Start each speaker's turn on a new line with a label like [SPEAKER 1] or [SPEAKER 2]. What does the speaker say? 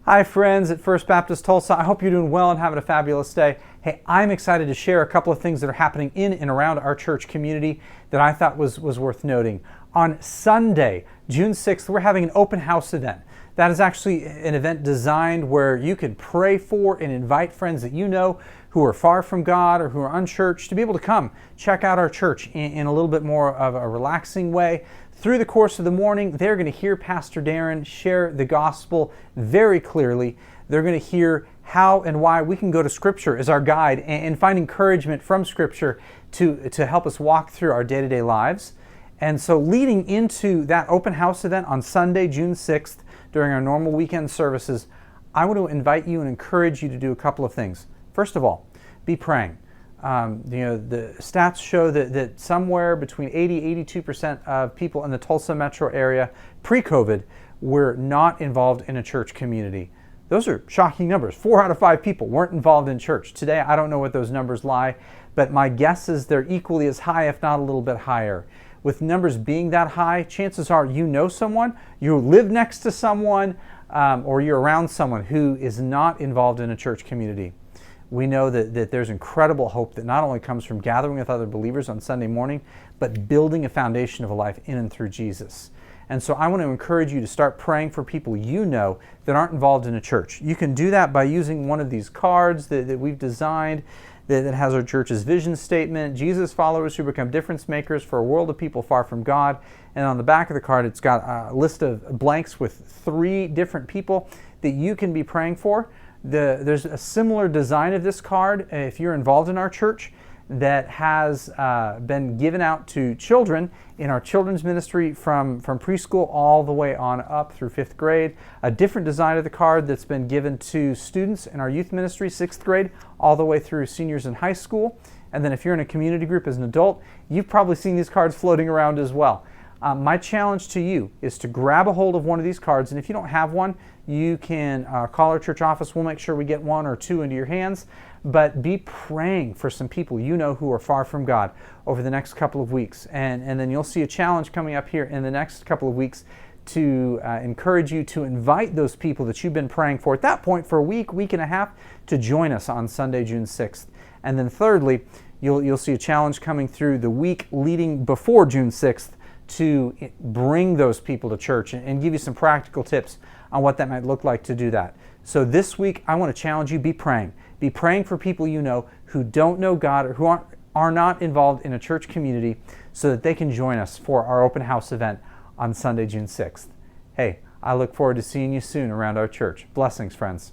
[SPEAKER 1] Hi friends at First Baptist Tulsa. I hope you're doing well and having a fabulous day. Hey, I'm excited to share a couple of things that are happening in and around our church community that I thought was worth noting. On Sunday, June 6th, we're having an open house event. That is actually an event designed where you can pray for and invite friends that you know who are far from God or who are unchurched to be able to come check out our church in a little bit more of a relaxing way. Through the course of the morning, they're going to hear Pastor Darren share the gospel very clearly. They're going to hear how and why we can go to Scripture as our guide and find encouragement from Scripture to help us walk through our day-to-day lives. And so leading into that open house event on Sunday, June 6th, during our normal weekend services, I want to invite you and encourage you to do a couple of things. First of all, be praying. The stats show that somewhere between 80-82% of people in the Tulsa metro area pre-COVID were not involved in a church community. Those are shocking numbers. 4 out of 5 people weren't involved in church. Today, I don't know what those numbers lie, but my guess is they're equally as high, if not a little bit higher. With numbers being that high, chances are you know someone, you live next to someone, or you're around someone who is not involved in a church community. We know that there's incredible hope that not only comes from gathering with other believers on Sunday morning, but building a foundation of a life in and through Jesus. And so I want to encourage you to start praying for people you know that aren't involved in a church. You can do that by using one of these cards that we've designed that has our church's vision statement, Jesus followers who become difference makers for a world of people far from God. And on the back of the card, it's got a list of blanks with 3 different people that you can be praying for. There's a similar design of this card if you're involved in our church that has been given out to children in our children's ministry from preschool all the way on up through 5th grade. A different design of the card that's been given to students in our youth ministry, 6th grade, all the way through seniors in high school. And then if you're in a community group as an adult, you've probably seen these cards floating around as well. My challenge to you is to grab a hold of one of these cards, and if you don't have one, you can call our church office. We'll make sure we get 1 or 2 into your hands, but be praying for some people you know who are far from God over the next couple of weeks. And then you'll see a challenge coming up here in the next couple of weeks to encourage you to invite those people that you've been praying for at that point for a week and a half to join us on Sunday, June 6th. And then thirdly, you'll see a challenge coming through the week leading before June 6th to bring those people to church and give you some practical tips on what that might look like to do that. So this week, I want to challenge you, be praying. Be praying for people you know who don't know God or who are not involved in a church community so that they can join us for our open house event on Sunday, June 6th. Hey, I look forward to seeing you soon around our church. Blessings, friends.